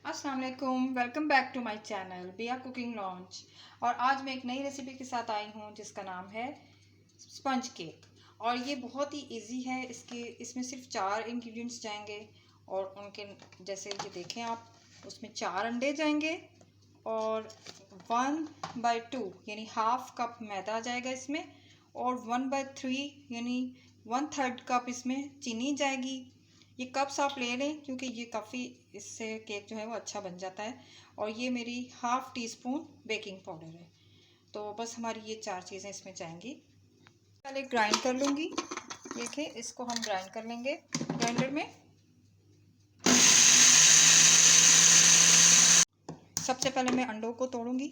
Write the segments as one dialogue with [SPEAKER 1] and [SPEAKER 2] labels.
[SPEAKER 1] अस्सलाम वालेकुम, welcome back to my channel बिया कुकिंग लॉन्च। और आज मैं एक नई रेसिपी के साथ आई हूँ जिसका नाम है स्पंज केक। और ये बहुत ही इजी है। इसमें सिर्फ 4 इंग्रेडिएंट्स जाएंगे और उनके जैसे ये देखें आप, उसमें 4 अंडे जाएंगे और 1/2 यानी हाफ कप मैदा जाएगा इसमें, और 1/3 यानी 1/3 कप इसमें चीनी जाएगी। ये कप्स आप ले लें क्योंकि ये काफ़ी, इससे केक जो है वो अच्छा बन जाता है। और ये मेरी ½ टीस्पून बेकिंग पाउडर है। तो बस हमारी ये 4 चीज़ें इसमें जाएंगी। पहले ग्राइंड कर लूँगी। देखिए, इसको हम ग्राइंड कर लेंगे ग्राइंडर में। सबसे पहले मैं अंडों को तोड़ूंगी।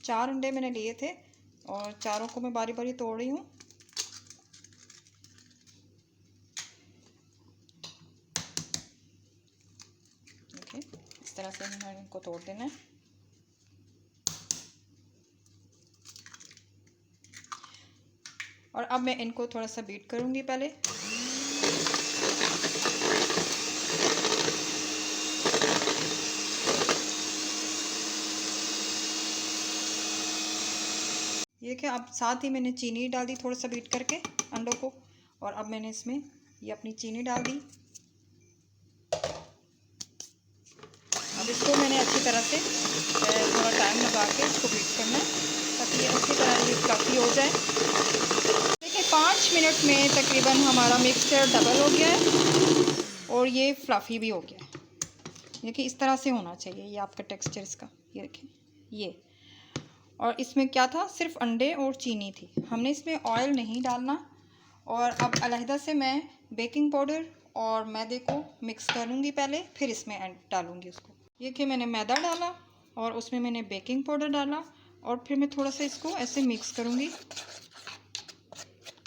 [SPEAKER 1] चार अंडे मैंने लिए थे और चारों को मैं बारी बारी तोड़ रही हूँ। देखिए, इस तरह से हमें इनको तोड़ देना है। और अब मैं इनको थोड़ा सा बीट करूँगी पहले। ये क्या, अब साथ ही मैंने चीनी डाल दी थोड़ा सा बीट करके अंडों को। और अब मैंने इसमें ये अपनी चीनी डाल दी। अब इसको मैंने अच्छी तरह से थोड़ा टाइम लगा के इसको बीट करना है ताकि ये अच्छी तरह ये फ्लफी हो जाए। देखिए, 5 मिनट में तकरीबन हमारा मिक्सचर डबल हो गया है और ये फ्लफी भी हो गया है। देखिए, इस तरह से होना चाहिए ये आपका टेक्सचर इसका। ये देखें, ये। और इसमें क्या था, सिर्फ अंडे और चीनी थी। हमने इसमें ऑयल नहीं डालना। और अब अलहदा से मैं बेकिंग पाउडर और मैदे को मिक्स करूँगी पहले, फिर इसमें डालूँगी उसको। ये कि मैंने मैदा डाला और उसमें मैंने बेकिंग पाउडर डाला और फिर मैं थोड़ा सा इसको ऐसे मिक्स करूँगी।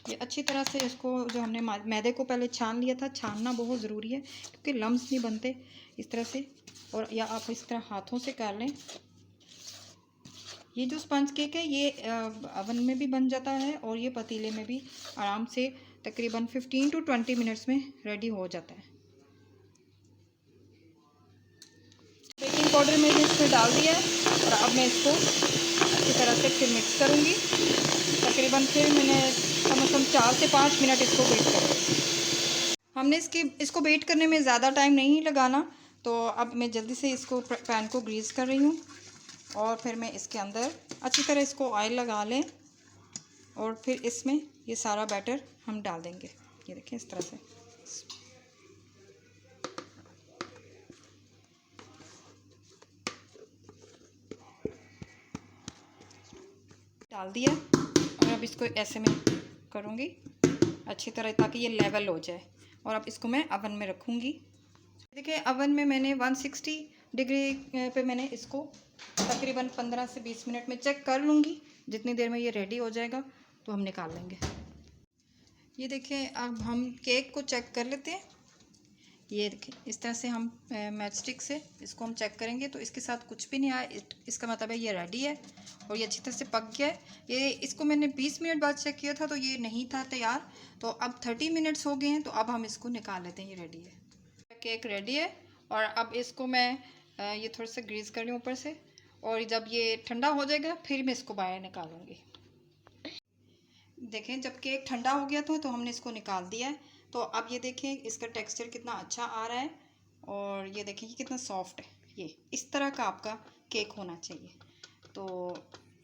[SPEAKER 1] ये अच्छी तरह से इसको, जो हमने मैदे को पहले छान लिया था, छानना बहुत ज़रूरी है क्योंकि लम्स नहीं बनते इस तरह से। और या आप इस तरह हाथों से कर लें। ये जो स्पंज केक है ये अवन में भी बन जाता है और ये पतीले में भी आराम से तकरीबन 15 to 20 मिनट्स में रेडी हो जाता है। बेकिंग पाउडर मैंने इसमें डाल दिया है और अब मैं इसको अच्छी तरह से फिर मिक्स करूँगी। तकरीबन फिर मैंने कम से कम 4 से 5 मिनट इसको बेक करूँगी। हमने इसको बेक करने में ज़्यादा टाइम नहीं लगाना। तो अब मैं जल्दी से इसको पैन को ग्रीस कर रही हूँ और फिर मैं इसके अंदर अच्छी तरह इसको ऑयल लगा लें और फिर इसमें ये सारा बैटर हम डाल देंगे। ये देखें, इस तरह से डाल दिया। और अब इसको ऐसे मैं करूँगी अच्छी तरह ताकि ये लेवल हो जाए। और अब इसको मैं अवन में रखूँगी। देखिए, अवन में मैंने 160 डिग्री पे मैंने इसको तकरीबन 15 से 20 मिनट में चेक कर लूँगी। जितनी देर में ये रेडी हो जाएगा तो हम निकाल लेंगे। ये देखें, अब हम केक को चेक कर लेते हैं। ये देखें, इस तरह से हम मैच स्टिक से इसको हम चेक करेंगे तो इसके साथ कुछ भी नहीं आया। इसका मतलब है ये रेडी है और ये अच्छी तरह से पक गया है। ये इसको मैंने 20 मिनट बाद चेक किया था तो ये नहीं था तैयार। तो अब 30 मिनट्स हो गए हैं तो अब हम इसको निकाल लेते हैं। ये रेडी है, केक रेडी है। और अब इसको मैं ये थोड़ा सा ग्रीस कर लूँ ऊपर से। और जब ये ठंडा हो जाएगा फिर मैं इसको बाहर निकालूंगी। देखें, जब केक ठंडा हो गया था तो हमने इसको निकाल दिया है। तो अब ये देखें इसका टेक्सचर कितना अच्छा आ रहा है और ये देखें ये कितना सॉफ्ट है। ये इस तरह का आपका केक होना चाहिए। तो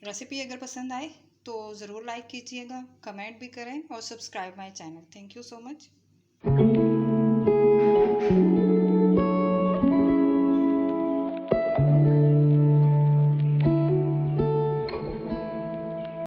[SPEAKER 1] रेसिपी अगर पसंद आए तो ज़रूर लाइक कीजिएगा, कमेंट भी करें और subscribe my channel. Thank you so much.